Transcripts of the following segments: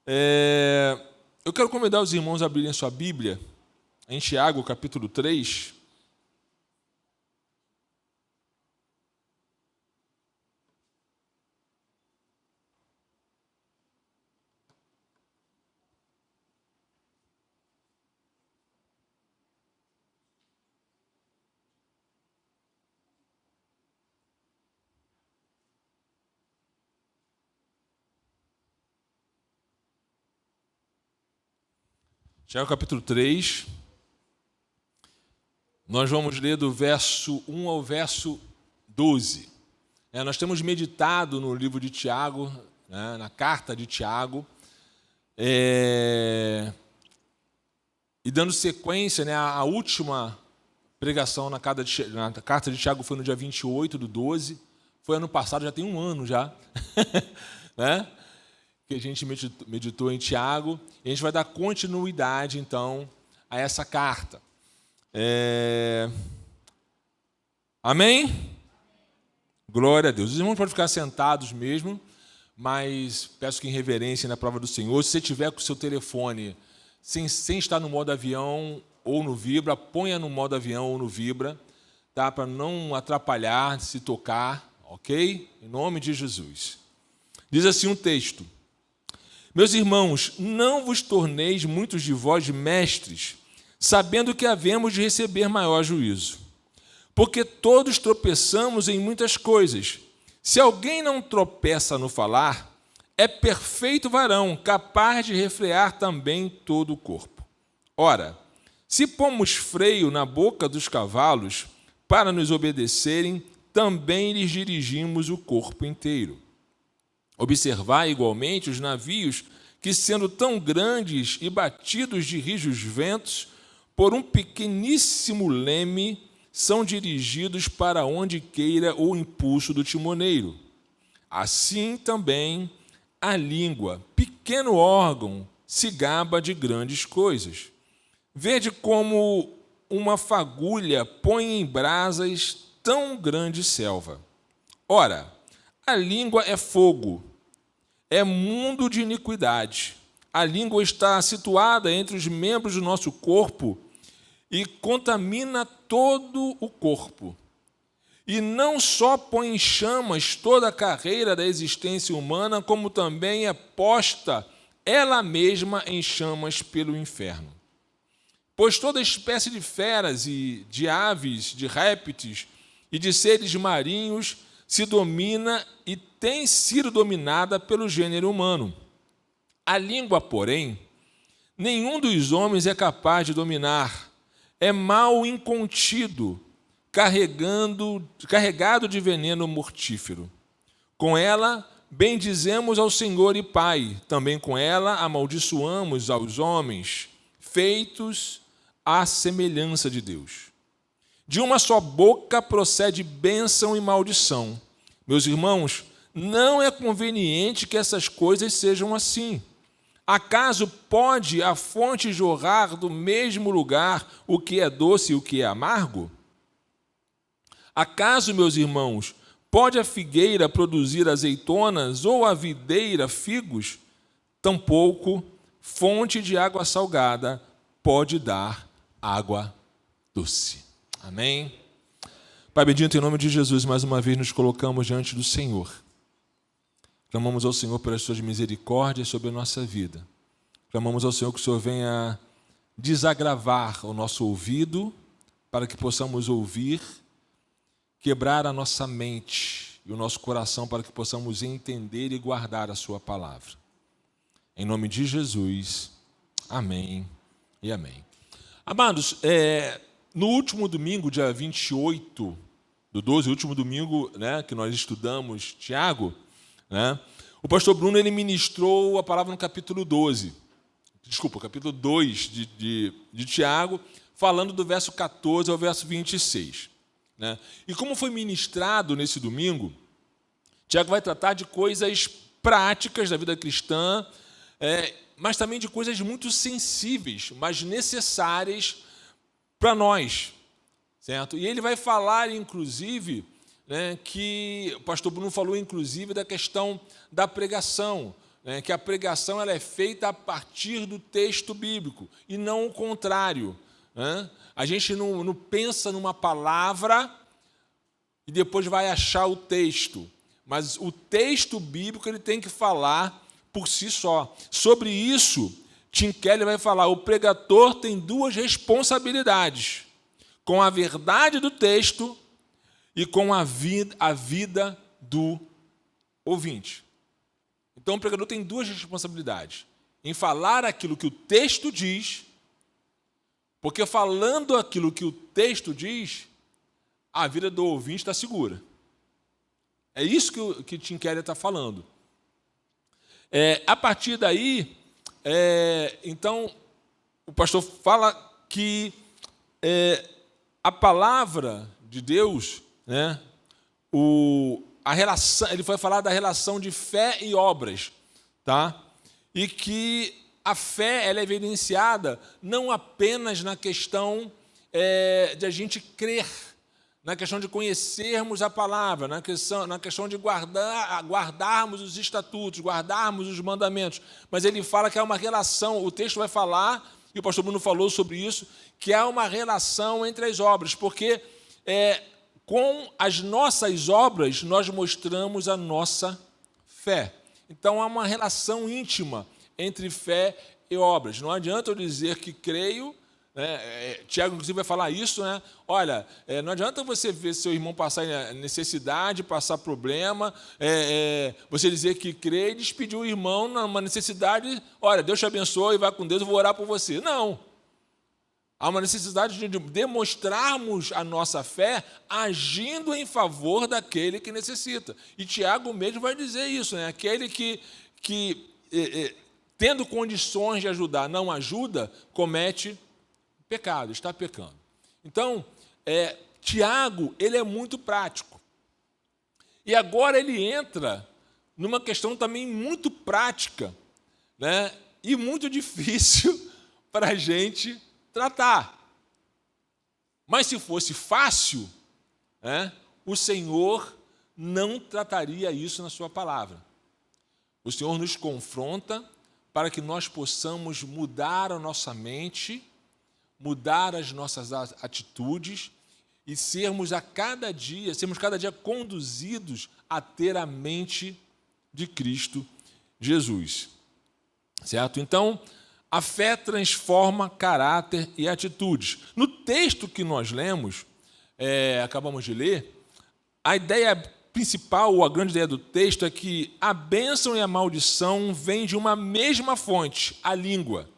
Eu quero convidar os irmãos a abrirem sua Bíblia em Tiago, capítulo 3. Tiago, capítulo 3. Nós vamos ler do verso 1 ao verso 12. Nós temos meditado no livro de Tiago, na carta de Tiago, e dando sequência, a última pregação na carta de Tiago foi no dia 28/12. Foi ano passado, já tem um ano já, que a gente meditou em Tiago, e a gente vai dar continuidade, então, a essa carta. Amém? Glória a Deus. Os irmãos podem ficar sentados mesmo, mas peço que em reverência na palavra do Senhor, se você tiver com o seu telefone sem estar no modo avião ou no vibra, ponha no modo avião ou no vibra, tá? Para não atrapalhar, se tocar, ok? Em nome de Jesus. Diz assim um texto: Meus irmãos, não vos torneis muitos de vós mestres, sabendo que havemos de receber maior juízo. Porque todos tropeçamos em muitas coisas. Se alguém não tropeça no falar, é perfeito varão, capaz de refrear também todo o corpo. Ora, se pomos freio na boca dos cavalos para nos obedecerem, também lhes dirigimos o corpo inteiro. Observai igualmente os navios que, sendo tão grandes e batidos de rijos ventos, por um pequeníssimo leme, são dirigidos para onde queira o impulso do timoneiro. Assim também a língua, pequeno órgão, se gaba de grandes coisas. Vede como uma fagulha põe em brasas tão grande selva. Ora, a língua é fogo, é mundo de iniquidade. A língua está situada entre os membros do nosso corpo e contamina todo o corpo. E não só põe em chamas toda a carreira da existência humana, como também é posta ela mesma em chamas pelo inferno. Pois toda espécie de feras e de aves, de répteis e de seres marinhos se domina e tem sido dominada pelo gênero humano. A língua, porém, nenhum dos homens é capaz de dominar. É mal incontido, carregado de veneno mortífero. Com ela, bendizemos ao Senhor e Pai. Também com ela, amaldiçoamos aos homens, feitos à semelhança de Deus. De uma só boca procede bênção e maldição. Meus irmãos, não é conveniente que essas coisas sejam assim. Acaso pode a fonte jorrar do mesmo lugar o que é doce e o que é amargo? Acaso, meus irmãos, pode a figueira produzir azeitonas ou a videira figos? Tampouco fonte de água salgada pode dar água doce. Amém? Pai bendito, em nome de Jesus, mais uma vez nos colocamos diante do Senhor. Clamamos ao Senhor pelas suas misericórdias sobre a nossa vida. Clamamos ao Senhor que o Senhor venha desagravar o nosso ouvido para que possamos ouvir, quebrar a nossa mente e o nosso coração para que possamos entender e guardar a sua palavra. Em nome de Jesus, amém e amém. Amados, no último domingo, dia 28/12, último domingo, que nós estudamos Tiago, o pastor Bruno ele ministrou a palavra no capítulo 2 de Tiago, falando do verso 14 ao verso 26. E como foi ministrado nesse domingo, Tiago vai tratar de coisas práticas da vida cristã, mas também de coisas muito sensíveis, mas necessárias para nós, certo? E ele vai falar, inclusive, que o pastor Bruno falou, inclusive, da questão da pregação, né, que a pregação ela é feita a partir do texto bíblico, e não o contrário. Né? A gente não pensa numa palavra e depois vai achar o texto. Mas o texto bíblico ele tem que falar por si só. Sobre isso, Tim Keller vai falar, o pregador tem duas responsabilidades, com a verdade do texto e com a vida do ouvinte. Então, o pregador tem duas responsabilidades, em falar aquilo que o texto diz, porque falando aquilo que o texto diz, a vida do ouvinte está segura. É isso que Tim Keller está falando. A partir daí, então, o pastor fala que a palavra de Deus, né, a relação, ele foi falar da relação de fé e obras, tá? E que a fé ela é evidenciada não apenas na questão de a gente crer, na questão de conhecermos a palavra, na questão de guardarmos os estatutos, guardarmos os mandamentos. Mas ele fala que há uma relação, o texto vai falar, e o pastor Bruno falou sobre isso, que há uma relação entre as obras, porque com as nossas obras nós mostramos a nossa fé. Então há uma relação íntima entre fé e obras. Não adianta eu dizer que creio, Tiago, inclusive, vai falar isso, né? Olha, não adianta você ver seu irmão passar necessidade, passar problema, você dizer que crê e despedir o irmão numa necessidade, olha, Deus te abençoe, vai com Deus, eu vou orar por você. Não. Há uma necessidade de demonstrarmos a nossa fé agindo em favor daquele que necessita. E Tiago mesmo vai dizer isso, né? Aquele que tendo condições de ajudar, não ajuda, comete pecado, está pecando. Então, Tiago, ele é muito prático. E agora ele entra numa questão também muito prática, né, e muito difícil para a gente tratar. Mas se fosse fácil, o Senhor não trataria isso na sua palavra. O Senhor nos confronta para que nós possamos mudar a nossa mente, mudar as nossas atitudes e sermos cada dia conduzidos a ter a mente de Cristo Jesus. Certo? Então, a fé transforma caráter e atitudes. No texto que nós lemos, acabamos de ler, a ideia principal, ou a grande ideia do texto, é que a bênção e a maldição vêm de uma mesma fonte, a língua,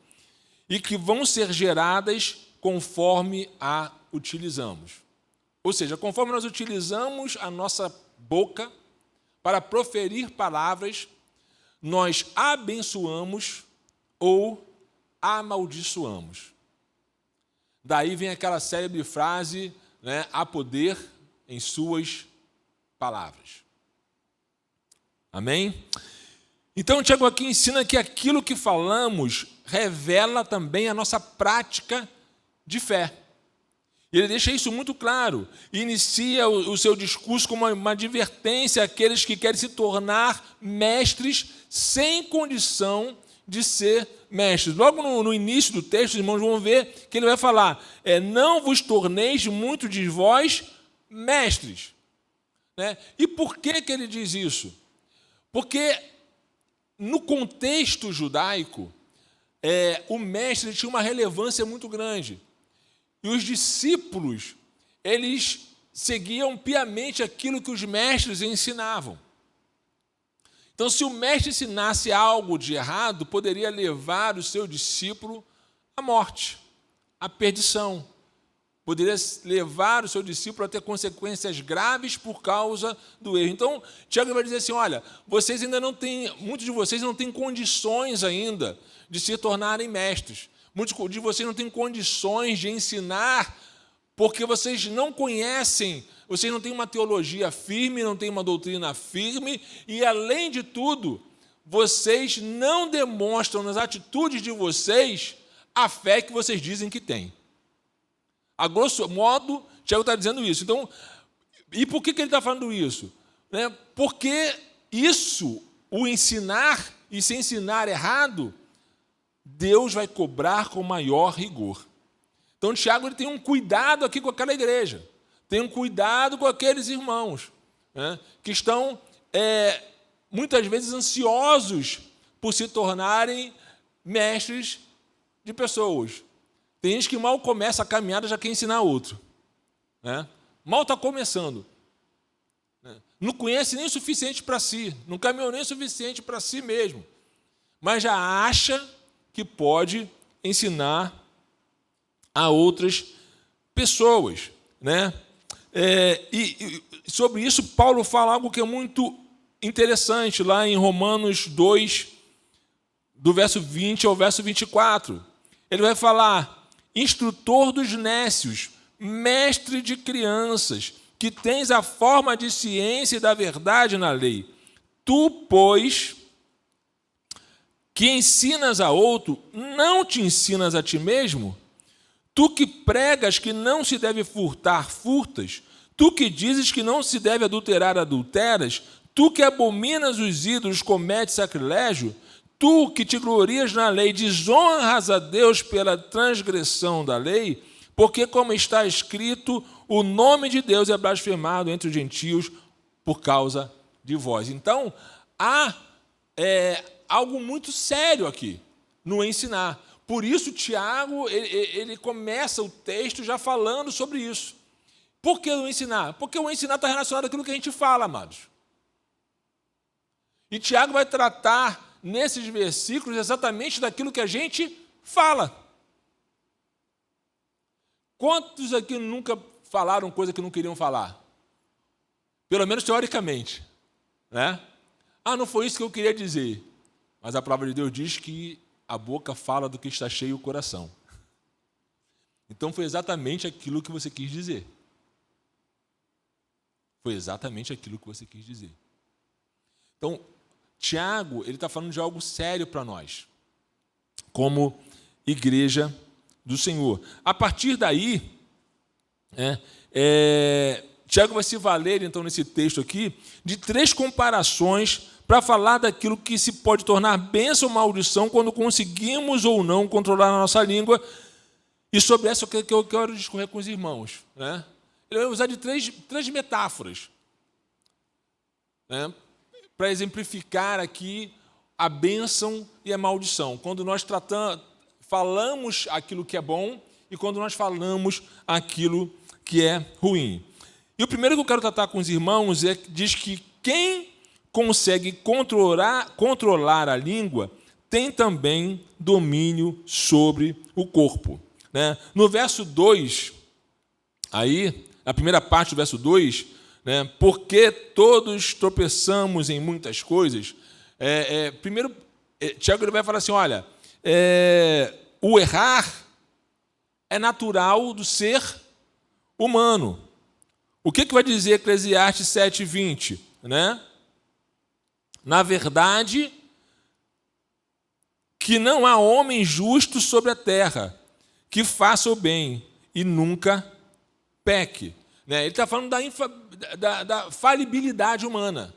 e que vão ser geradas conforme a utilizamos. Ou seja, conforme nós utilizamos a nossa boca para proferir palavras, nós abençoamos ou amaldiçoamos. Daí vem aquela célebre frase, né, há poder em suas palavras. Amém? Então, Tiago aqui ensina que aquilo que falamos revela também a nossa prática de fé. Ele deixa isso muito claro. Inicia o seu discurso com uma advertência àqueles que querem se tornar mestres sem condição de ser mestres. Logo no início do texto, os irmãos vão ver que ele vai falar, não vos torneis muito de vós mestres. Né? E por que ele diz isso? Porque no contexto judaico, o mestre tinha uma relevância muito grande. E os discípulos, eles seguiam piamente aquilo que os mestres ensinavam. Então, se o mestre ensinasse algo de errado, poderia levar o seu discípulo à morte, à perdição. Poderia levar o seu discípulo a ter consequências graves por causa do erro. Então, Tiago vai dizer assim, olha, vocês ainda não têm, muitos de vocês não têm condições ainda de se tornarem mestres. Muitos de vocês não têm condições de ensinar, porque vocês não conhecem, vocês não têm uma teologia firme, não têm uma doutrina firme, e, além de tudo, vocês não demonstram nas atitudes de vocês a fé que vocês dizem que têm. A grosso modo, Tiago está dizendo isso. Então, e por que ele está falando isso? Porque isso, o ensinar e se ensinar errado, Deus vai cobrar com maior rigor. Então, Tiago ele tem um cuidado aqui com aquela igreja, tem um cuidado com aqueles irmãos, né, que estão, muitas vezes, ansiosos por se tornarem mestres de pessoas. Tem gente que mal começa a caminhada já quer ensinar outro, né? Mal está começando. Não conhece nem o suficiente para si, não caminhou nem o suficiente para si mesmo, mas já acha que pode ensinar a outras pessoas, né? E sobre isso, Paulo fala algo que é muito interessante, lá em Romanos 2, do verso 20 ao verso 24. Ele vai falar: instrutor dos nécios, mestre de crianças, que tens a forma de ciência e da verdade na lei. Tu, pois, que ensinas a outro, não te ensinas a ti mesmo? Tu que pregas que não se deve furtar, furtas? Tu que dizes que não se deve adulterar, adulteras? Tu que abominas os ídolos, cometes sacrilégio? Tu que te glorias na lei, desonras a Deus pela transgressão da lei? Porque, como está escrito, o nome de Deus é blasfemado entre os gentios por causa de vós. Então, há algo muito sério aqui no ensinar. Por isso, Tiago ele começa o texto já falando sobre isso. Por que o ensinar? Porque o ensinar está relacionado àquilo que a gente fala, amados. E Tiago vai tratar, nesses versículos, exatamente daquilo que a gente fala. Quantos aqui nunca falaram coisa que não queriam falar? Pelo menos teoricamente, né? Não foi isso que eu queria dizer. Mas a palavra de Deus diz que a boca fala do que está cheio o coração. Então foi exatamente aquilo que você quis dizer. Foi exatamente aquilo que você quis dizer. Então, Tiago, ele está falando de algo sério para nós, como igreja do Senhor. A partir daí, Tiago vai se valer, então, nesse texto aqui, de 3 comparações para falar daquilo que se pode tornar bênção ou maldição quando conseguimos ou não controlar a nossa língua. E sobre essa que eu quero discorrer com os irmãos, né? Ele vai usar de três metáforas, né, para exemplificar aqui a bênção e a maldição. Quando nós falamos aquilo que é bom e quando nós falamos aquilo que é ruim. E o primeiro que eu quero tratar com os irmãos diz que quem consegue controlar a língua tem também domínio sobre o corpo, né? No verso 2, aí, a primeira parte do verso 2, né, porque todos tropeçamos em muitas coisas, primeiro, Tiago ele vai falar assim, olha, o errar é natural do ser humano. O que vai dizer Eclesiastes 7:20? Né? Na verdade, que não há homem justo sobre a terra que faça o bem e nunca peque. Ele está falando da falibilidade humana.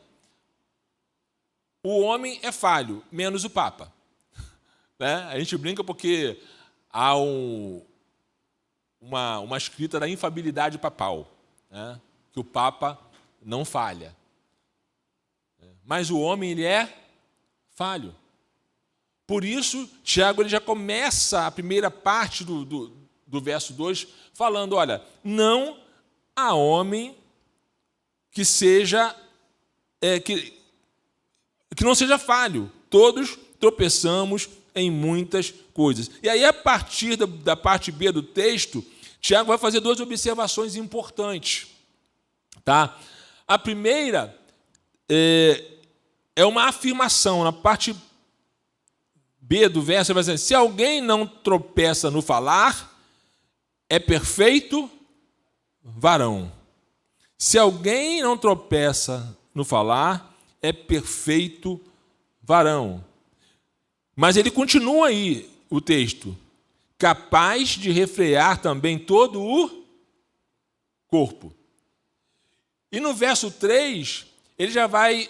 O homem é falho, menos o Papa. Né? A gente brinca porque há uma escrita da infabilidade papal, né? Que o Papa não falha. Mas o homem ele é falho. Por isso, Tiago ele já começa a primeira parte do verso 2 falando, olha, não há homem que seja que não seja falho. Todos tropeçamos em muitas coisas. E aí, a partir da parte B do texto, Tiago vai fazer 2 observações importantes. Tá? A primeira é uma afirmação. Na parte B do verso, ele vai dizer, se alguém não tropeça no falar, é perfeito varão. Se alguém não tropeça no falar, é perfeito varão. Mas ele continua aí, o texto, capaz de refrear também todo o corpo. E no verso 3, ele já vai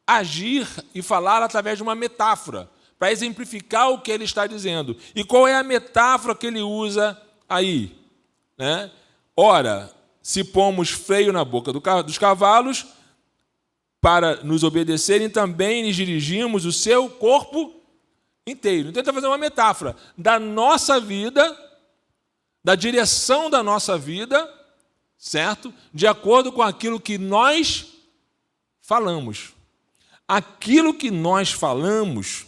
agir e falar através de uma metáfora, para exemplificar o que ele está dizendo. E qual é a metáfora que ele usa aí? Né? Ora, se pomos freio na boca dos cavalos para nos obedecerem, também lhes dirigimos o seu corpo inteiro. Então, ele está fazendo uma metáfora da nossa vida, da direção da nossa vida, certo? De acordo com aquilo que nós falamos. Aquilo que nós falamos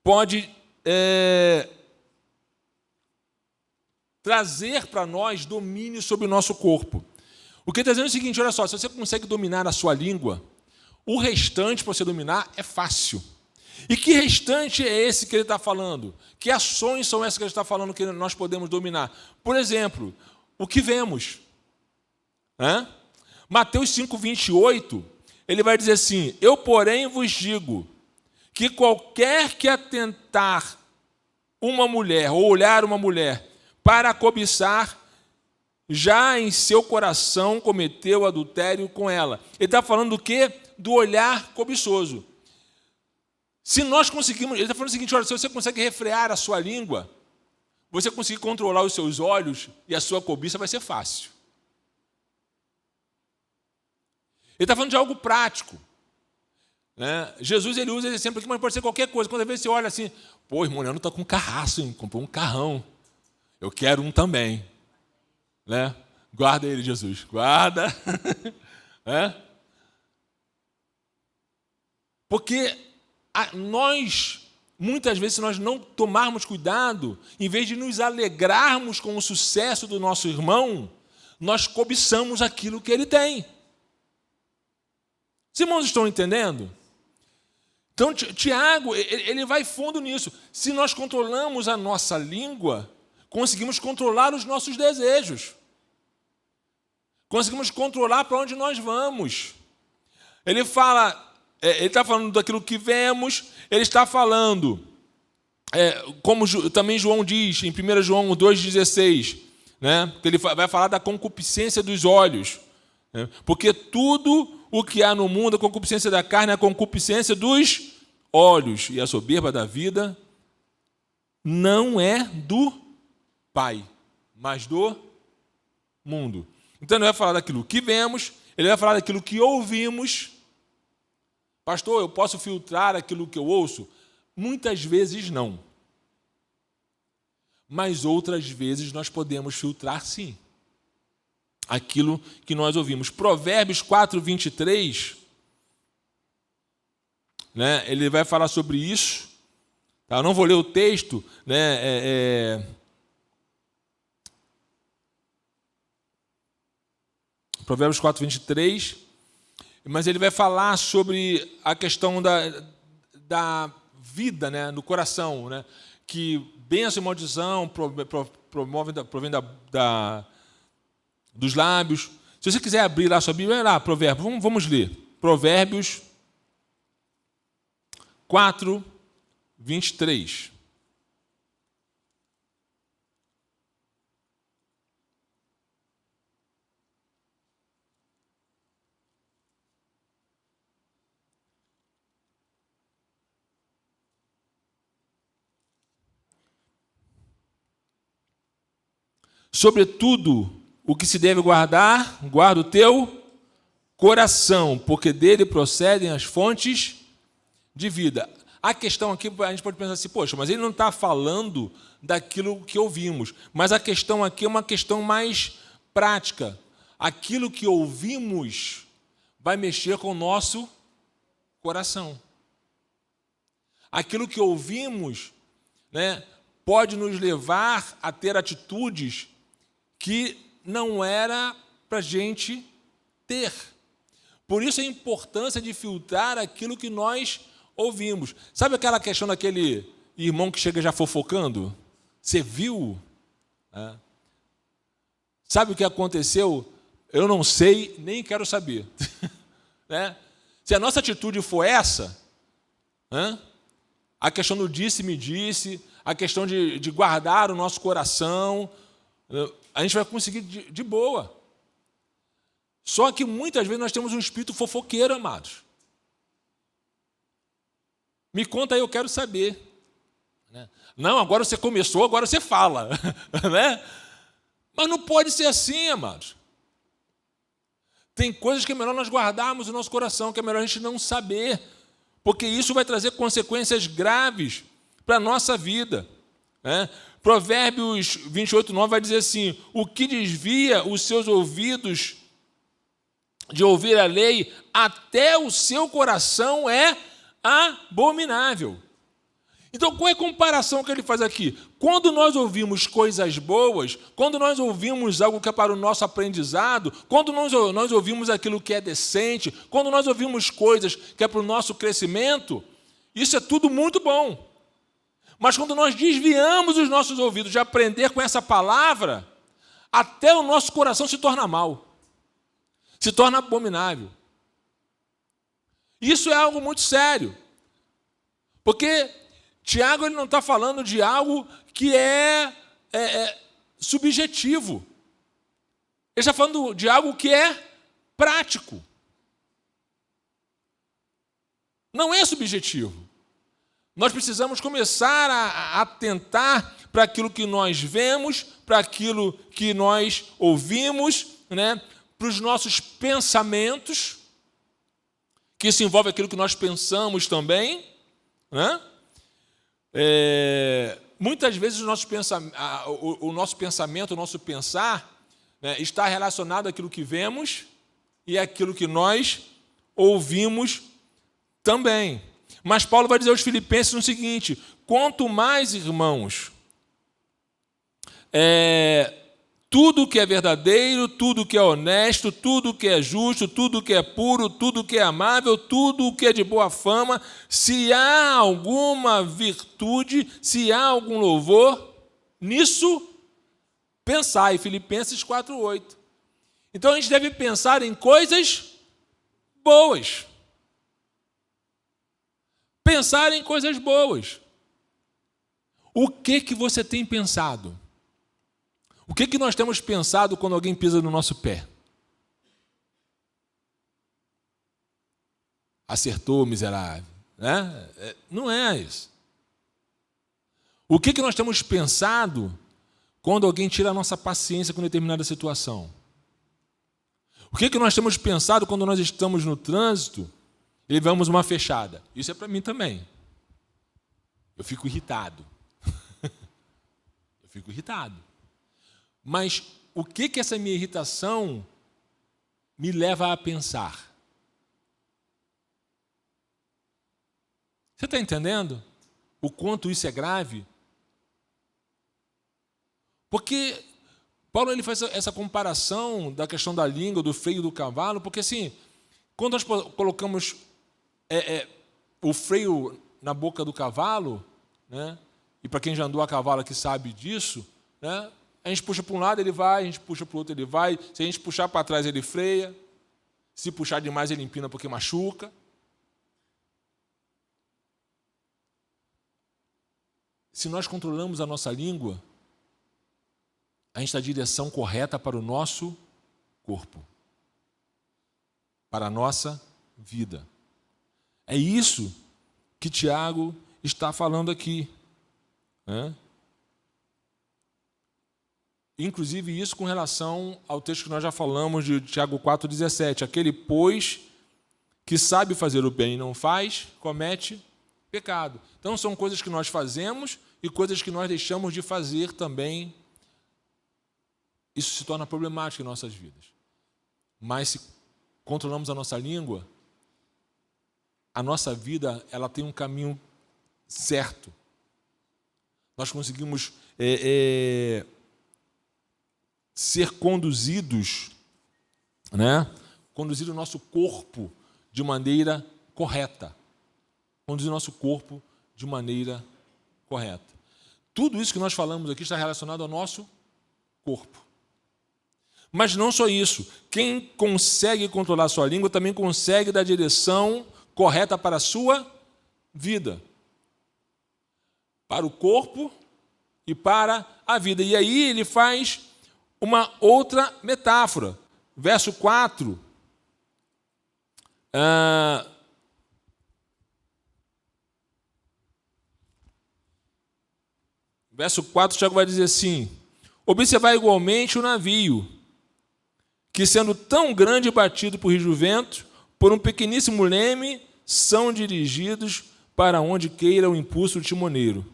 pode trazer para nós domínio sobre o nosso corpo. O que está dizendo é o seguinte, olha só, se você consegue dominar a sua língua, o restante para você dominar é fácil. E que restante é esse que ele está falando? Que ações são essas que ele está falando que nós podemos dominar? Por exemplo, o que vemos. Mateus 5:28, ele vai dizer assim, eu, porém, vos digo que qualquer que atentar uma mulher, ou olhar uma mulher, para cobiçar, já em seu coração cometeu adultério com ela. Ele está falando do quê? Do olhar cobiçoso. Se nós conseguimos... Ele está falando o seguinte, olha, se você consegue refrear a sua língua, você conseguir controlar os seus olhos e a sua cobiça vai ser fácil. Ele está falando de algo prático. Né? Jesus ele usa esse exemplo aqui, mas pode ser qualquer coisa. Quando às vezes você olha assim, pô, irmão, Leandro está com um carraço, hein? Comprou um carrão. Eu quero um também. Né? Guarda ele, Jesus. Guarda. Porque nós, muitas vezes, se nós não tomarmos cuidado, em vez de nos alegrarmos com o sucesso do nosso irmão, nós cobiçamos aquilo que ele tem. Os irmãos estão entendendo? Então, Tiago, ele vai fundo nisso. Se nós controlamos a nossa língua, conseguimos controlar os nossos desejos. Conseguimos controlar para onde nós vamos. Ele fala, ele está falando daquilo que vemos, ele está falando, como também João diz, em 1 João 2,16, né? Ele vai falar da concupiscência dos olhos. Né? Porque tudo o que há no mundo, a concupiscência da carne, a concupiscência dos olhos e a soberba da vida, não é do Pai, mas do mundo. Então, ele vai falar daquilo que vemos, ele vai falar daquilo que ouvimos. Pastor, eu posso filtrar aquilo que eu ouço? Muitas vezes não. Mas outras vezes nós podemos filtrar sim. Aquilo que nós ouvimos. Provérbios 4:23, né, ele vai falar sobre isso. Tá? Eu não vou ler o texto, né, Provérbios 4:23, mas ele vai falar sobre a questão da vida, né, do coração, né, que bênção e maldição provém dos lábios. Se você quiser abrir lá a sua Bíblia, vai lá, Provérbios, vamos ler. Provérbios 4:23. Sobretudo, o que se deve guardar, guarda o teu coração, porque dele procedem as fontes de vida. A questão aqui, a gente pode pensar assim, poxa, mas ele não está falando daquilo que ouvimos. Mas a questão aqui é uma questão mais prática. Aquilo que ouvimos vai mexer com o nosso coração. Aquilo que ouvimos, né, pode nos levar a ter atitudes que não era para a gente ter. Por isso a importância de filtrar aquilo que nós ouvimos. Sabe aquela questão daquele irmão que chega já fofocando? Você viu? Sabe o que aconteceu? Eu não sei, nem quero saber. Né? Se a nossa atitude for essa, a questão do disse-me disse, a questão de guardar o nosso coração, a gente vai conseguir de boa. Só que muitas vezes nós temos um espírito fofoqueiro, amados. Me conta aí, eu quero saber. Não, agora você começou, agora você fala. Né? Mas não pode ser assim, amados. Tem coisas que é melhor nós guardarmos no nosso coração, que é melhor a gente não saber, porque isso vai trazer consequências graves para a nossa vida. Né? Provérbios 28:9 vai dizer assim: o que desvia os seus ouvidos de ouvir a lei, até o seu coração é abominável. Então, qual é a comparação que ele faz aqui? Quando nós ouvimos coisas boas, quando nós ouvimos algo que é para o nosso aprendizado, quando nós ouvimos aquilo que é decente, quando nós ouvimos coisas que é para o nosso crescimento, isso é tudo muito bom. Mas quando nós desviamos os nossos ouvidos de aprender com essa palavra, até o nosso coração se torna mal, se torna abominável. Isso é algo muito sério, porque Tiago ele não está falando de algo que é subjetivo. Ele está falando de algo que é prático. Não é subjetivo. Nós precisamos começar a atentar para aquilo que nós vemos, para aquilo que nós ouvimos, né? Para os nossos pensamentos, que isso envolve aquilo que nós pensamos também, né? Muitas vezes o nosso pensamento, o nosso pensar, né, está relacionado àquilo que vemos e àquilo que nós ouvimos também. Mas Paulo vai dizer aos Filipenses o seguinte: quanto mais, irmãos, tudo que é verdadeiro, tudo que é honesto, tudo que é justo, tudo que é puro, tudo que é amável, tudo que é de boa fama, se há alguma virtude, se há algum louvor, nisso pensai. Filipenses 4:8. Então a gente deve pensar em coisas boas. Pensar em coisas boas. O que você tem pensado? O que nós temos pensado quando alguém pisa no nosso pé? Acertou, miserável. Né? Não é isso. O que nós temos pensado quando alguém tira a nossa paciência com determinada situação? O que nós temos pensado quando nós estamos no trânsito e levamos uma fechada? Isso é para mim também. Eu fico irritado. Eu fico irritado. Mas o que essa minha irritação me leva a pensar? Você está entendendo o quanto isso é grave? Porque Paulo ele faz essa comparação da questão da língua, do freio do cavalo, porque assim, quando nós colocamos o freio na boca do cavalo, né, e para quem já andou a cavalo aqui sabe disso, né, a gente puxa para um lado, ele vai, a gente puxa para o outro, ele vai. Se a gente puxar para trás, ele freia. Se puxar demais, ele empina porque machuca. Se nós controlamos a nossa língua, a gente dá a direção correta para o nosso corpo, para a nossa vida. É isso que Tiago está falando aqui. Né? Inclusive isso com relação ao texto que nós já falamos de Tiago 4,17. Aquele, pois, que sabe fazer o bem e não faz, comete pecado. Então são coisas que nós fazemos e coisas que nós deixamos de fazer também. Isso se torna problemático em nossas vidas. Mas se controlamos a nossa língua, a nossa vida ela tem um caminho certo. Nós conseguimos ser conduzidos, né? Conduzir o nosso corpo de maneira correta. Conduzir o nosso corpo de maneira correta. Tudo isso que nós falamos aqui está relacionado ao nosso corpo. Mas não só isso. Quem consegue controlar a sua língua também consegue dar a direção correta para a sua vida. Para o corpo e para a vida. E aí ele faz uma outra metáfora. Verso 4. verso 4, Tiago vai dizer assim: observar igualmente o navio, que sendo tão grande e batido por rijo vento, por um pequeníssimo leme, são dirigidos para onde queira o impulso do timoneiro.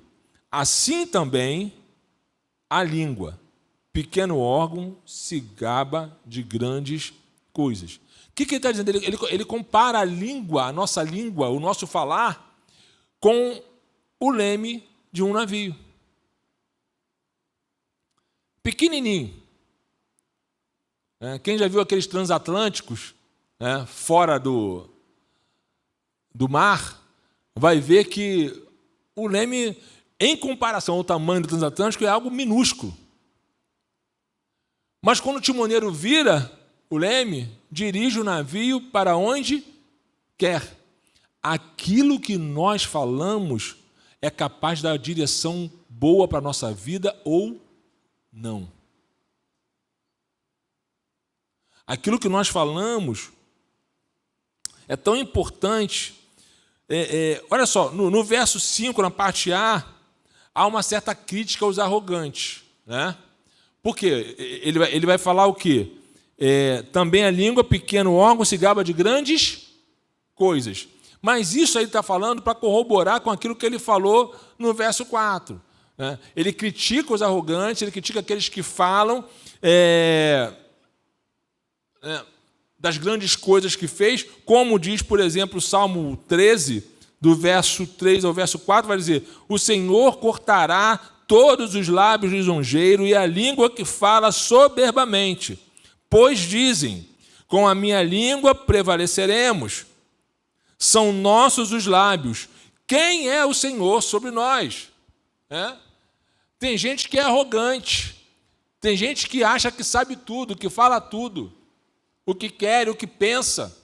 Assim também a língua, pequeno órgão, se gaba de grandes coisas. O que ele está dizendo? Ele compara a língua, a nossa língua, o nosso falar, com o leme de um navio. Pequenininho. Quem já viu aqueles transatlânticos, fora do mar, vai ver que o leme, em comparação ao tamanho do transatlântico, é algo minúsculo. Mas quando o timoneiro vira o leme, dirige o navio para onde quer. Aquilo que nós falamos é capaz de dar direção boa para a nossa vida ou não. Aquilo que nós falamos é tão importante. Olha só, no verso 5, na parte A, há uma certa crítica aos arrogantes. Né? Por quê? Ele vai falar o quê? Também a língua, pequeno órgão, se gaba de grandes coisas. Mas isso aí está falando para corroborar com aquilo que ele falou no verso 4. Né? Ele critica os arrogantes, ele critica aqueles que falam das grandes coisas que fez, como diz, por exemplo, o Salmo 13, do verso 3 ao verso 4, vai dizer: o Senhor cortará todos os lábios lisonjeiros e a língua que fala soberbamente. Pois dizem, com a minha língua prevaleceremos. São nossos os lábios. Quem é o Senhor sobre nós? Tem gente que é arrogante. Tem gente que acha que sabe tudo, que fala tudo. O que quer, o que pensa.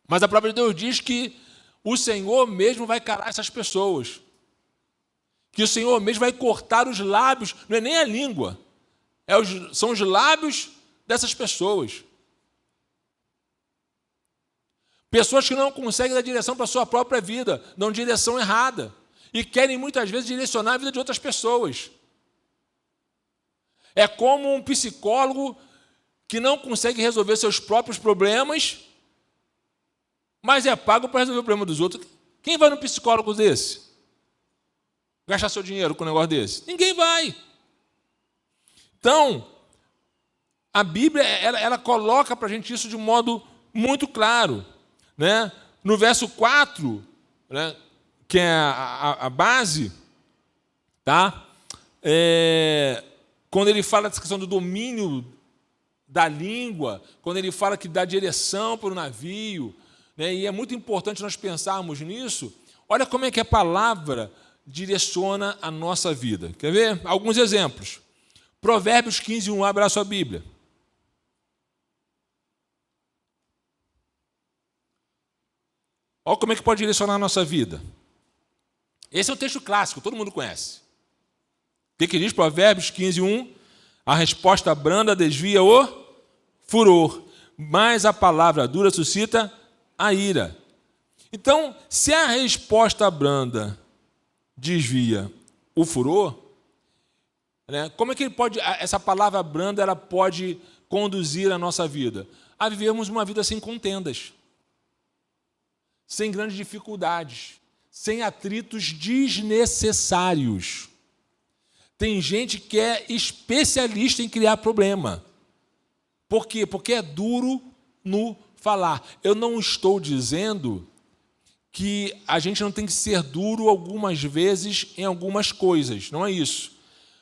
Mas a palavra de Deus diz que o Senhor mesmo vai calar essas pessoas. Que o Senhor mesmo vai cortar os lábios, não é nem a língua, são os lábios dessas pessoas. Pessoas que não conseguem dar direção para a sua própria vida, dão direção errada e querem muitas vezes direcionar a vida de outras pessoas. É como um psicólogo que não consegue resolver seus próprios problemas, mas é pago para resolver o problema dos outros. Quem vai num psicólogo desse? Gastar seu dinheiro com um negócio desse? Ninguém vai. Então, a Bíblia ela coloca para a gente isso de um modo muito claro. Né? No verso 4, né, que é a base, tá? Quando ele fala dessa questão do domínio da língua, quando ele fala que dá direção para o navio, né, e é muito importante nós pensarmos nisso. Olha como é que a palavra direciona a nossa vida. Quer ver? Alguns exemplos. Provérbios 15:1, abra a sua Bíblia. Olha como é que pode direcionar a nossa vida. Esse é um texto clássico, todo mundo conhece. O que diz Provérbios 15:1? A resposta branda desvia o furor, mas a palavra dura suscita a ira. Então, se a resposta branda desvia o furor, né, como é que essa palavra branda ela pode conduzir a nossa vida? A vivermos uma vida sem contendas, sem grandes dificuldades, sem atritos desnecessários. Tem gente que é especialista em criar problema. Por quê? Porque é duro no falar. Eu não estou dizendo que a gente não tem que ser duro algumas vezes em algumas coisas. Não é isso.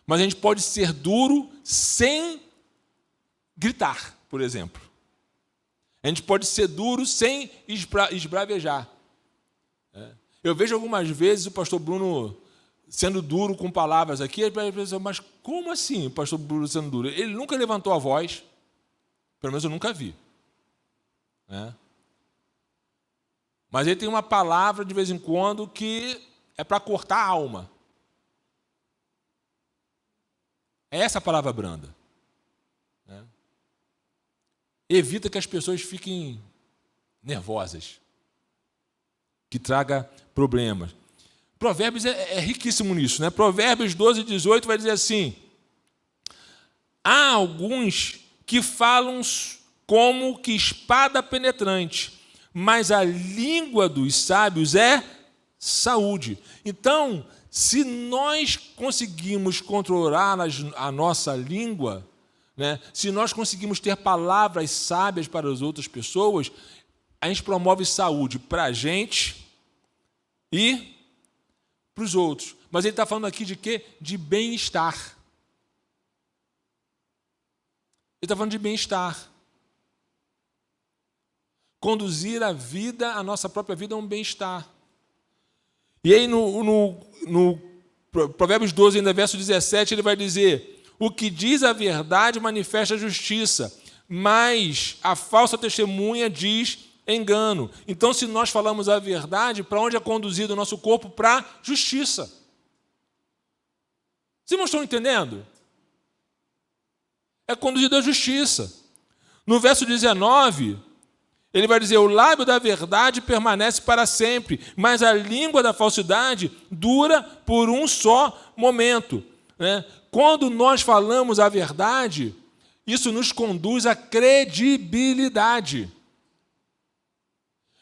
Mas a gente pode ser duro sem gritar, por exemplo. A gente pode ser duro sem esbravejar. Eu vejo algumas vezes o pastor Bruno sendo duro com palavras aqui, mas como assim o pastor Bruno sendo duro? Ele nunca levantou a voz, pelo menos eu nunca vi. Mas ele tem uma palavra de vez em quando que é para cortar a alma. É essa a palavra branda. Evita que as pessoas fiquem nervosas, que traga problemas. Provérbios é riquíssimo nisso, né? Provérbios 12, 18 vai dizer assim: há alguns que falam como que espada penetrante, mas a língua dos sábios é saúde. Então, se nós conseguimos controlar a nossa língua, né, se nós conseguimos ter palavras sábias para as outras pessoas, a gente promove saúde para a gente e para os outros. Mas ele está falando aqui de quê? De bem-estar. Ele está falando de bem-estar. Conduzir a vida, a nossa própria vida, a um bem-estar. E aí no Provérbios 12, ainda verso 17, ele vai dizer: o que diz a verdade manifesta a justiça, mas a falsa testemunha diz engano. Então, se nós falamos a verdade, para onde é conduzido o nosso corpo? Para a justiça. Vocês não estão entendendo? É conduzido à justiça. No verso 19, ele vai dizer: o lábio da verdade permanece para sempre, mas a língua da falsidade dura por um só momento. Né? Quando nós falamos a verdade, isso nos conduz à credibilidade.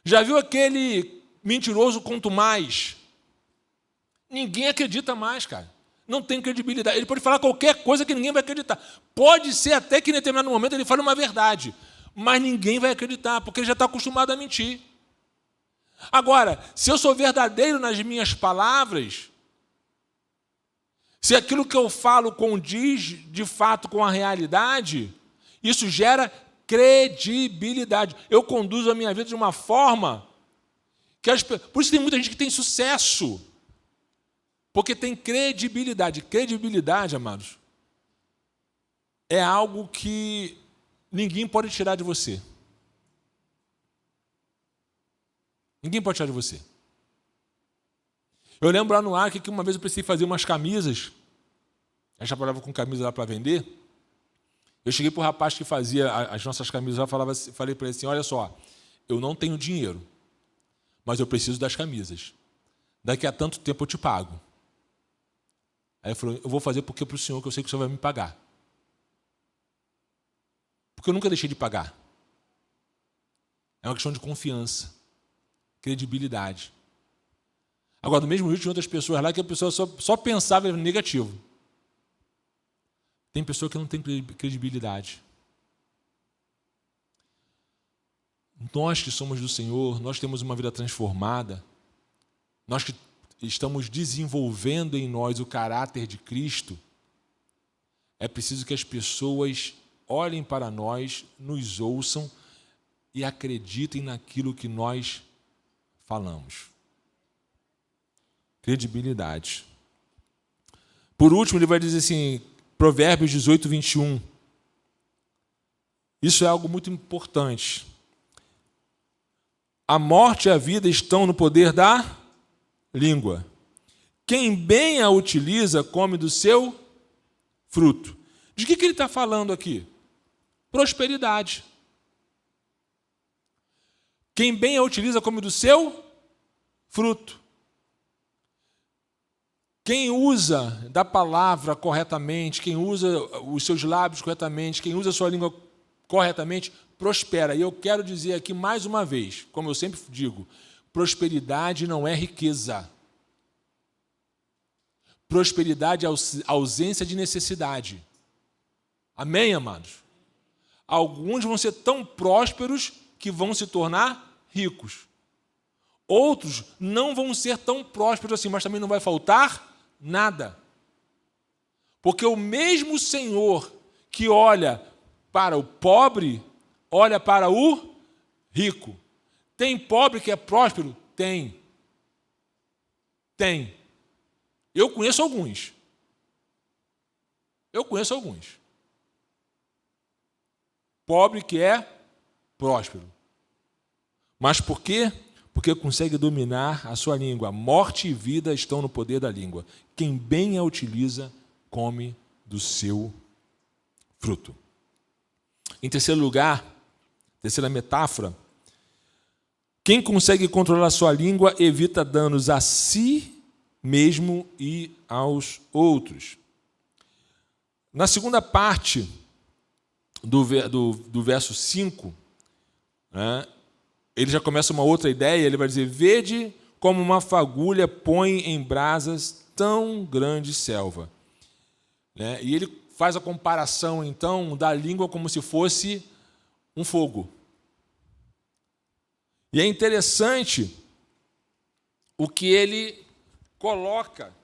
Já viu aquele mentiroso quanto mais? Ninguém acredita mais, cara. Não tem credibilidade. Ele pode falar qualquer coisa que ninguém vai acreditar. Pode ser até que em determinado momento ele fale uma verdade, mas ninguém vai acreditar, porque ele já está acostumado a mentir. Agora, se eu sou verdadeiro nas minhas palavras, se aquilo que eu falo condiz de fato com a realidade, isso gera credibilidade. Eu conduzo a minha vida de uma forma que por isso tem muita gente que tem sucesso, porque tem credibilidade. Credibilidade, amados, é algo que ninguém pode tirar de você. Ninguém pode tirar de você. Eu lembro lá no Arque que uma vez eu precisei fazer umas camisas. A gente trabalhava com camisa lá para vender. Eu cheguei para o rapaz que fazia as nossas camisas lá, falei para ele assim: olha só, eu não tenho dinheiro, mas eu preciso das camisas. Daqui a tanto tempo eu te pago. Aí ele falou: eu vou fazer porque para o senhor, que eu sei que o senhor vai me pagar. Porque eu nunca deixei de pagar. É uma questão de confiança, credibilidade. Agora, do mesmo jeito, tinha outras pessoas lá que a pessoa só pensava em negativo. Tem pessoa que não tem credibilidade. Nós que somos do Senhor, nós temos uma vida transformada, nós que estamos desenvolvendo em nós o caráter de Cristo, é preciso que as pessoas olhem para nós, nos ouçam e acreditem naquilo que nós falamos. Credibilidade. Por último, ele vai dizer assim, Provérbios 18, 21. Isso é algo muito importante. A morte e a vida estão no poder da língua. Quem bem a utiliza, come do seu fruto. De que ele está falando aqui? Prosperidade. Quem bem a utiliza, come do seu fruto. Quem usa da palavra corretamente, quem usa os seus lábios corretamente, quem usa a sua língua corretamente, prospera. E eu quero dizer aqui mais uma vez, como eu sempre digo, prosperidade não é riqueza. Prosperidade é ausência de necessidade. Amém, amados? Alguns vão ser tão prósperos que vão se tornar ricos. Outros não vão ser tão prósperos assim, mas também não vai faltar nada. Porque o mesmo Senhor que olha para o pobre, olha para o rico. Tem pobre que é próspero? Tem. Tem. Eu conheço alguns. Pobre que é próspero. Mas por quê? Porque consegue dominar a sua língua. Morte e vida estão no poder da língua. Quem bem a utiliza, come do seu fruto. Em terceiro lugar, terceira metáfora, quem consegue controlar a sua língua evita danos a si mesmo e aos outros. Na segunda parte do verso 5, né, ele já começa uma outra ideia, ele vai dizer: vede como uma fagulha põe em brasas tão grande selva. Né? E ele faz a comparação, então, da língua como se fosse um fogo. E é interessante o que ele coloca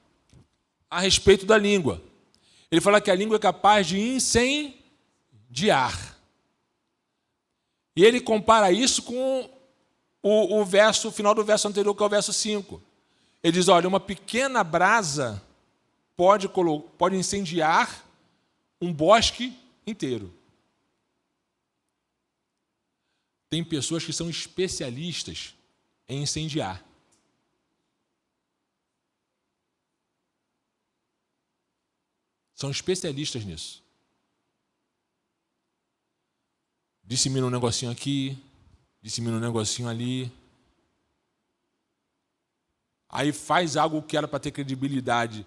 a respeito da língua. Ele fala que a língua é capaz de incendiar. E ele compara isso com o final do verso anterior, que é o verso 5. Ele diz, olha, uma pequena brasa pode incendiar um bosque inteiro. Tem pessoas que são especialistas em incendiar. São especialistas nisso. Dissemina um negocinho aqui, dissemina um negocinho ali. Aí faz algo que era para ter credibilidade.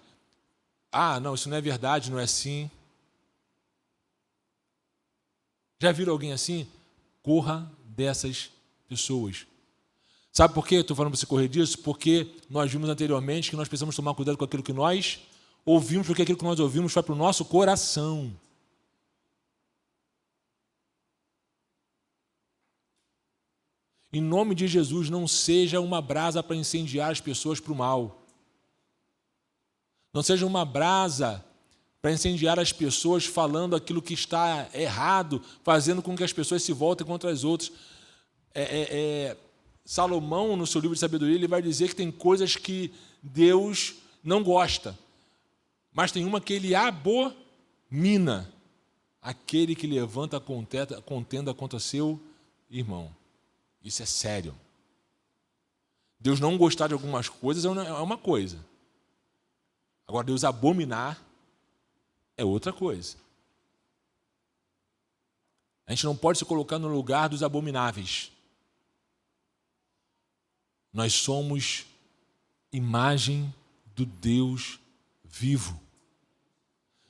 Ah, não, isso não é verdade, não é assim. Já viram alguém assim? Corra dessas pessoas. Sabe por quê? Estou falando para você correr disso? Porque nós vimos anteriormente que nós precisamos tomar cuidado com aquilo que nós ouvimos, porque aquilo que nós ouvimos vai para o nosso coração. Em nome de Jesus, não seja uma brasa para incendiar as pessoas para o mal. Não seja uma brasa para incendiar as pessoas falando aquilo que está errado, fazendo com que as pessoas se voltem contra as outras. Salomão, no seu livro de sabedoria, ele vai dizer que tem coisas que Deus não gosta, mas tem uma que ele abomina: aquele que levanta a contenda contra seu irmão. Isso é sério. Deus não gostar de algumas coisas é uma coisa. Agora, Deus abominar é outra coisa. A gente não pode se colocar no lugar dos abomináveis. Nós somos imagem do Deus vivo,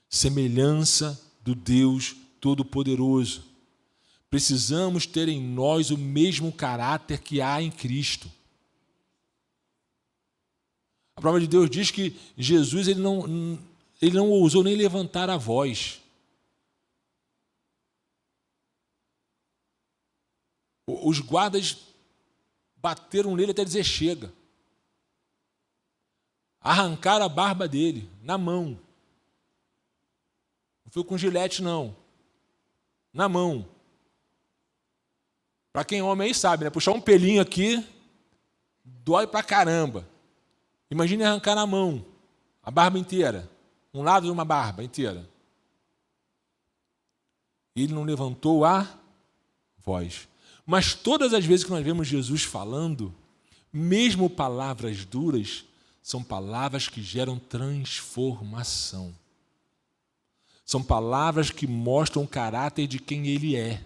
semelhança do Deus Todo-Poderoso. Precisamos ter em nós o mesmo caráter que há em Cristo. A palavra de Deus diz que Jesus ele não ousou nem levantar a voz. Os guardas bateram nele até dizer chega. Arrancaram a barba dele, na mão. Não foi com gilete, não. Na mão. Para quem é homem aí sabe, né? Puxar um pelinho aqui, dói pra caramba. Imagine arrancar na mão a barba inteira. Um lado de uma barba inteira. Ele não levantou a voz. Mas todas as vezes que nós vemos Jesus falando, mesmo palavras duras, são palavras que geram transformação. São palavras que mostram o caráter de quem ele é.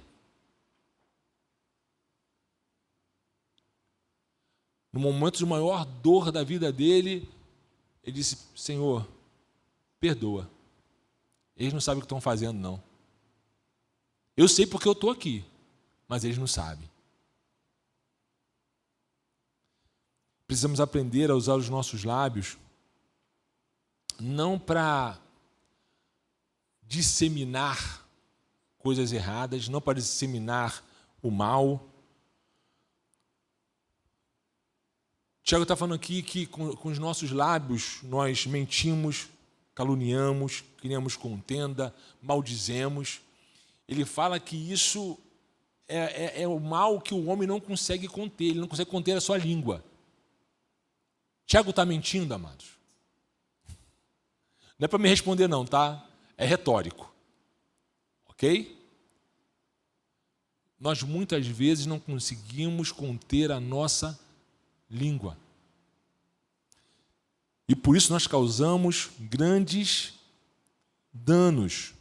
No momento de maior dor da vida dele, ele disse, Senhor, perdoa. Eles não sabem o que estão fazendo, não. Eu sei porque eu estou aqui, mas eles não sabem. Precisamos aprender a usar os nossos lábios não para disseminar coisas erradas, não para disseminar o mal. Tiago está falando aqui que com os nossos lábios nós mentimos, caluniamos, criamos contenda, maldizemos. Ele fala que isso é o mal que o homem não consegue conter, ele não consegue conter a sua língua. Tiago está mentindo, amados? Não é para me responder não, tá? É retórico. Ok? Nós muitas vezes não conseguimos conter a nossa língua. E por isso nós causamos grandes danos.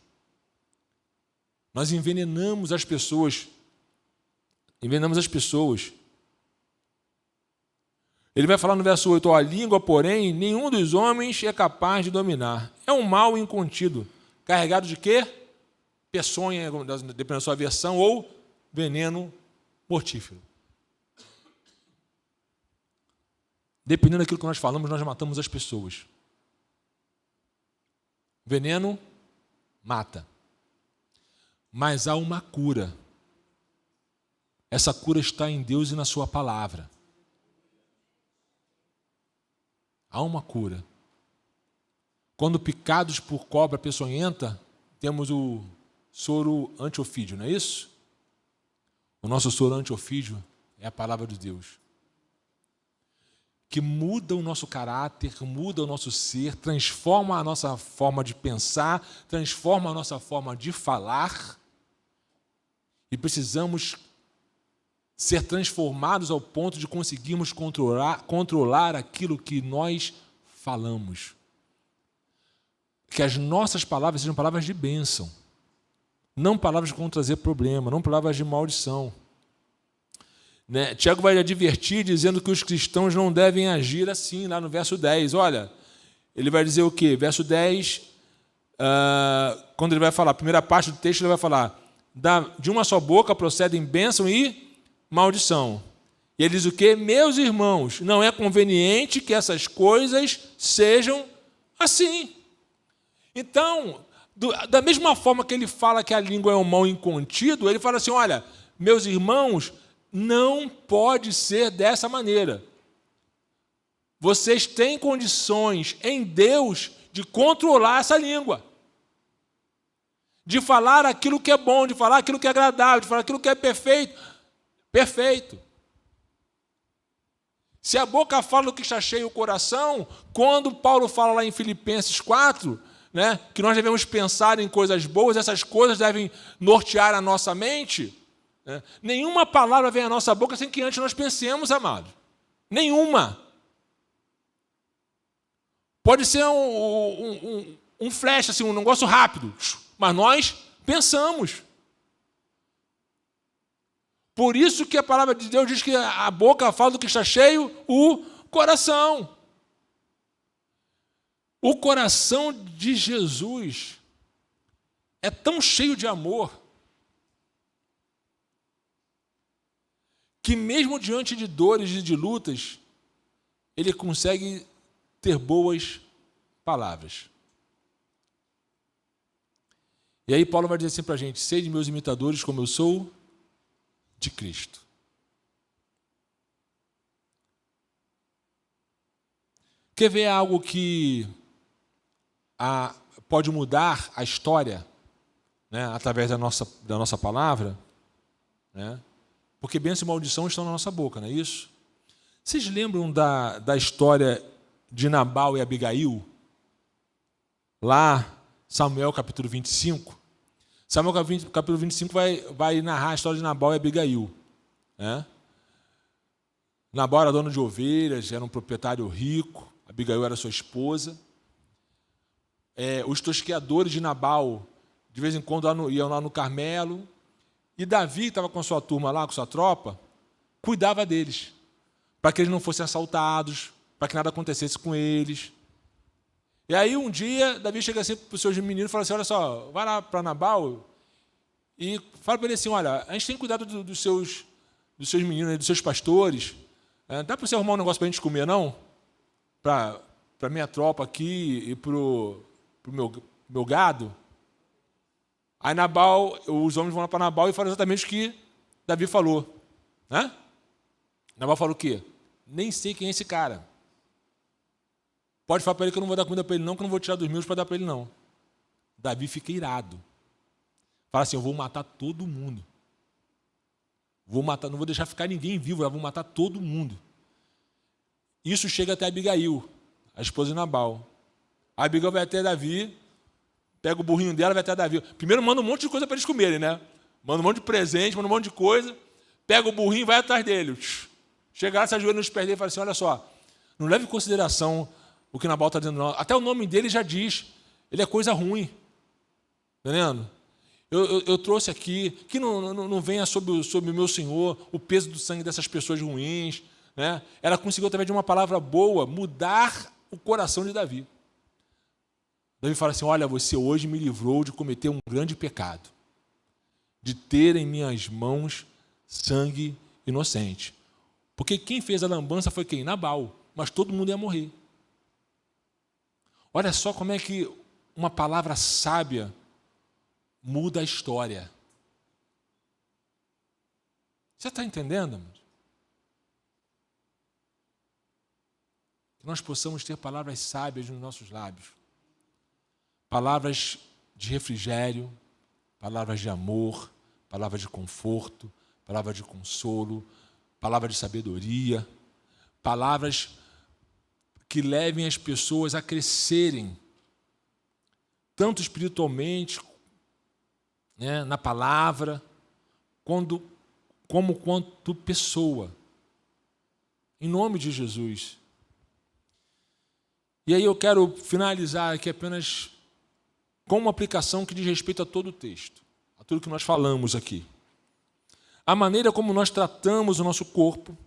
Nós envenenamos as pessoas. Ele vai falar no verso 8, a língua, porém, nenhum dos homens é capaz de dominar. É um mal incontido, carregado de quê? Peçonha, dependendo da sua versão, ou veneno mortífero. Dependendo daquilo que nós falamos, nós matamos as pessoas. Veneno mata. Mas há uma cura. Essa cura está em Deus e na sua palavra. Há uma cura. Quando picados por cobra peçonhenta, temos o soro antiofídio, não é isso? O nosso soro antiofídio é a palavra de Deus, que muda o nosso caráter, muda o nosso ser, transforma a nossa forma de pensar, transforma a nossa forma de falar, e precisamos ser transformados ao ponto de conseguirmos controlar aquilo que nós falamos. Que as nossas palavras sejam palavras de bênção, não palavras que vão trazer problema, não palavras de maldição. Né? Tiago vai advertir dizendo que os cristãos não devem agir assim, lá no verso 10. Olha, ele vai dizer o quê? Verso 10, quando ele vai falar, a primeira parte do texto, ele vai falar, de uma só boca procedem bênção e maldição. E ele diz o quê? Meus irmãos, não é conveniente que essas coisas sejam assim. Então, da mesma forma que ele fala que a língua é um mal incontido, ele fala assim, olha, meus irmãos, não pode ser dessa maneira. Vocês têm condições em Deus de controlar essa língua. De falar aquilo que é bom, de falar aquilo que é agradável, de falar aquilo que é perfeito. Perfeito. Se a boca fala do que está cheio o coração, quando Paulo fala lá em Filipenses 4, né, que nós devemos pensar em coisas boas, essas coisas devem nortear a nossa mente, né? Nenhuma palavra vem à nossa boca sem que antes nós pensemos, amados. Nenhuma. Pode ser um flash, assim, um negócio rápido, mas nós pensamos. Por isso que a palavra de Deus diz que a boca fala do que está cheio, o coração. O coração de Jesus é tão cheio de amor que mesmo diante de dores e de lutas, ele consegue ter boas palavras. E aí Paulo vai dizer assim para a gente, sede meus imitadores como eu sou de Cristo. Quer ver algo que pode mudar a história, né, através da nossa palavra? Né? Porque bênção e maldição estão na nossa boca, não é isso? Vocês lembram da história de Nabal e Abigail? Lá, Samuel capítulo 25. Samuel capítulo 25 vai narrar a história de Nabal e Abigail. Né? Nabal era dono de ovelhas, era um proprietário rico, Abigail era sua esposa. Os tosqueadores de Nabal, de vez em quando, iam lá no Carmelo, e Davi, que estava com a sua turma lá, com a sua tropa, cuidava deles, para que eles não fossem assaltados, para que nada acontecesse com eles. E aí, um dia, Davi chega assim para os seus meninos e fala assim, olha só, vai lá para Nabal e fala para ele assim, olha, a gente tem cuidado dos seus meninos, dos seus pastores, dá para você arrumar um negócio para a gente comer, não? Para a minha tropa aqui e para o meu gado? Aí Nabal, os homens vão lá para Nabal e falam exatamente o que Davi falou. Né? Nabal falou o quê? Nem sei quem é esse cara. Pode falar para ele que eu não vou dar comida para ele não, que eu não vou tirar dos meus para dar para ele não. Davi fica irado. Fala assim, eu vou matar todo mundo. Não vou deixar ficar ninguém vivo, eu vou matar todo mundo. Isso chega até Abigail, a esposa de Nabal. A Abigail vai até Davi, pega o burrinho dela, vai até Davi. Primeiro manda um monte de coisa para eles comerem, né? Manda um monte de presente, manda um monte de coisa. Pega o burrinho e vai atrás dele. Chega lá, se ajoelha nos pés dele e fala assim, olha só, não leve em consideração o que Nabal está dizendo, não. Até o nome dele já diz, ele é coisa ruim. Entendendo? Eu trouxe aqui, que não venha sobre o meu Senhor o peso do sangue dessas pessoas ruins. né? Ela conseguiu, através de uma palavra boa, mudar o coração de Davi. Davi fala assim, olha, você hoje me livrou de cometer um grande pecado, de ter em minhas mãos sangue inocente. Porque quem fez a lambança foi quem? Nabal. Mas todo mundo ia morrer. Olha só como é que uma palavra sábia muda a história. Você está entendendo, amados? Que nós possamos ter palavras sábias nos nossos lábios. Palavras de refrigério, palavras de amor, palavras de conforto, palavras de consolo, palavras de sabedoria, palavras que levem as pessoas a crescerem, tanto espiritualmente, né, na palavra, como quanto pessoa. Em nome de Jesus. E aí eu quero finalizar aqui apenas com uma aplicação que diz respeito a todo o texto, a tudo que nós falamos aqui. A maneira como nós tratamos o nosso corpo,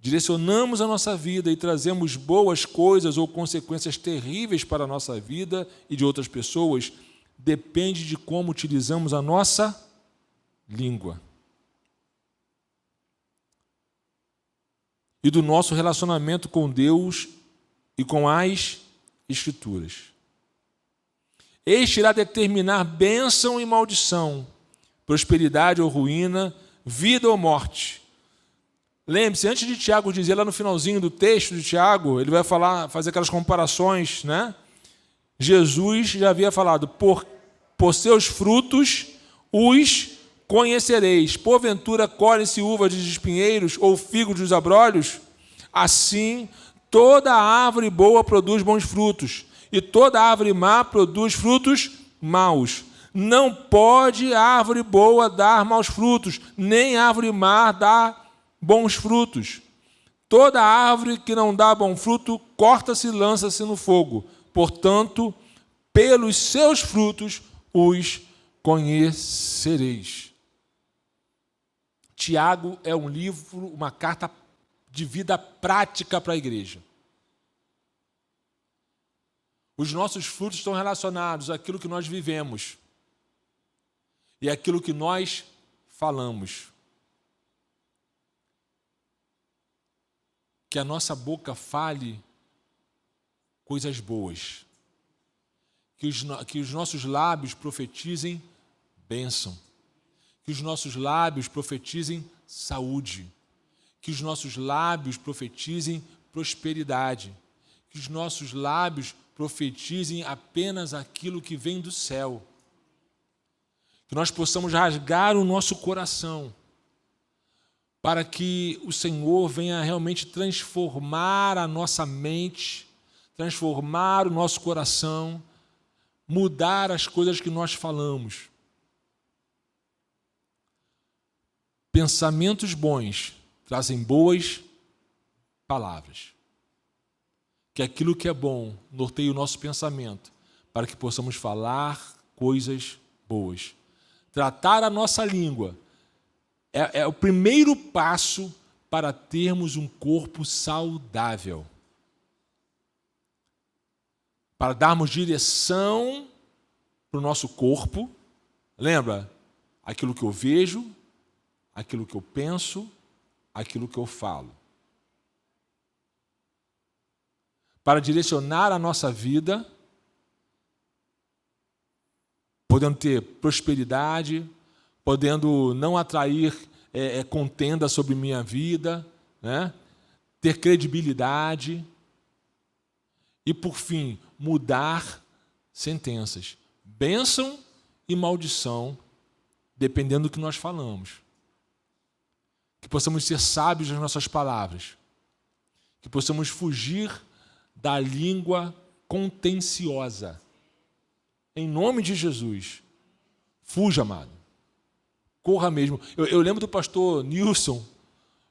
direcionamos a nossa vida e trazemos boas coisas ou consequências terríveis para a nossa vida e de outras pessoas, depende de como utilizamos a nossa língua. E do nosso relacionamento com Deus e com as Escrituras. Este irá determinar bênção e maldição, prosperidade ou ruína, vida ou morte. Lembre-se, antes de Tiago dizer, lá no finalzinho do texto de Tiago, ele vai fazer aquelas comparações, né? Jesus já havia falado, por seus frutos os conhecereis. Porventura colhem-se uvas de espinheiros ou figos dos abrolhos? Assim, toda árvore boa produz bons frutos, e toda árvore má produz frutos maus. Não pode árvore boa dar maus frutos, nem árvore má dar bons frutos. Toda árvore que não dá bom fruto, corta-se e lança-se no fogo. Portanto, pelos seus frutos os conhecereis. Tiago é um livro, uma carta de vida prática para a igreja. Os nossos frutos estão relacionados àquilo que nós vivemos e àquilo que nós falamos. Que a nossa boca fale coisas boas. Que os nossos lábios profetizem bênção. Que os nossos lábios profetizem saúde. Que os nossos lábios profetizem prosperidade. Que os nossos lábios profetizem apenas aquilo que vem do céu. Que nós possamos rasgar o nosso coração para que o Senhor venha realmente transformar a nossa mente, transformar o nosso coração, mudar as coisas que nós falamos. Pensamentos bons trazem boas palavras. Que aquilo que é bom norteie o nosso pensamento, para que possamos falar coisas boas. Tratar a nossa língua é o primeiro passo para termos um corpo saudável. Para darmos direção para o nosso corpo. Lembra? Aquilo que eu vejo, aquilo que eu penso, aquilo que eu falo. Para direcionar a nossa vida, podendo ter prosperidade, podendo não atrair contenda sobre minha vida, né? Ter credibilidade e, por fim, mudar sentenças. Bênção e maldição, dependendo do que nós falamos. Que possamos ser sábios nas nossas palavras. Que possamos fugir da língua contenciosa. Em nome de Jesus. Fuja, amado. Corra mesmo. Eu lembro do pastor Nilson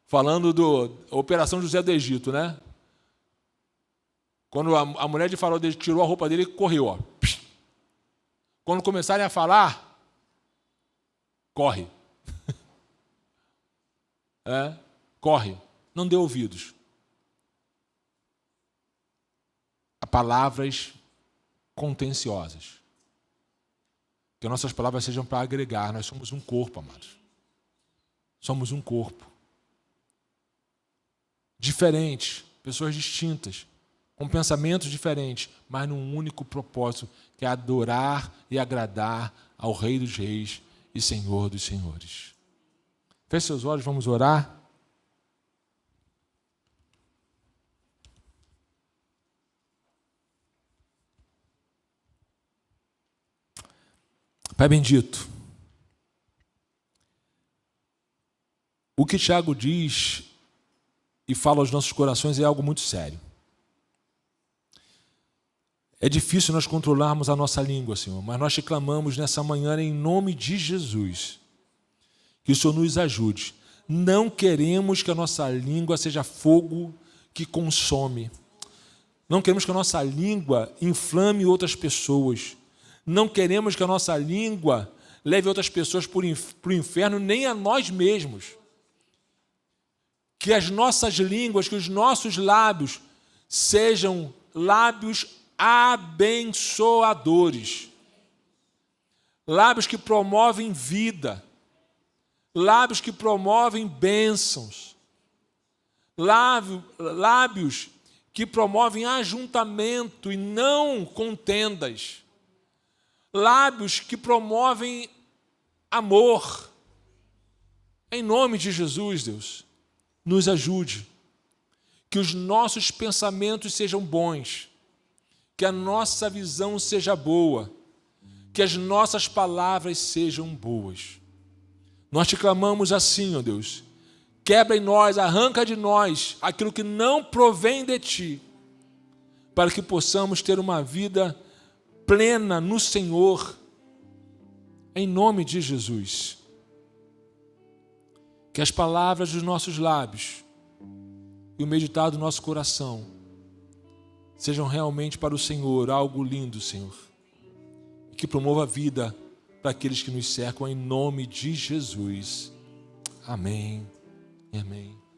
falando da Operação José do Egito, né? Quando a mulher de Faraó tirou a roupa dele e correu. Ó. Quando começarem a falar, corre. Corre. não dê ouvidos a palavras contenciosas. Que nossas palavras sejam para agregar. Nós somos um corpo, amados. Somos um corpo. Diferentes, pessoas distintas, com pensamentos diferentes, mas num único propósito, que é adorar e agradar ao Rei dos Reis e Senhor dos Senhores. Feche seus olhos, vamos orar. Pai bendito, o que Tiago diz e fala aos nossos corações é algo muito sério. É difícil nós controlarmos a nossa língua, Senhor, mas nós te clamamos nessa manhã em nome de Jesus, que o Senhor nos ajude. Não queremos que a nossa língua seja fogo que consome. Não queremos que a nossa língua inflame outras pessoas. Não queremos que a nossa língua leve outras pessoas para o inferno, nem a nós mesmos. Que as nossas línguas, que os nossos lábios sejam lábios abençoadores. Lábios que promovem vida. Lábios que promovem bênçãos. Lábios que promovem ajuntamento e não contendas. Lábios que promovem amor. Em nome de Jesus, Deus, nos ajude. Que os nossos pensamentos sejam bons. Que a nossa visão seja boa. Que as nossas palavras sejam boas. Nós te clamamos assim, ó Deus. Quebra em nós, arranca de nós aquilo que não provém de Ti, para que possamos ter uma vida plena no Senhor, em nome de Jesus. Que as palavras dos nossos lábios e o meditar do nosso coração sejam realmente para o Senhor algo lindo, Senhor, e que promova a vida para aqueles que nos cercam, em nome de Jesus. Amém e amém.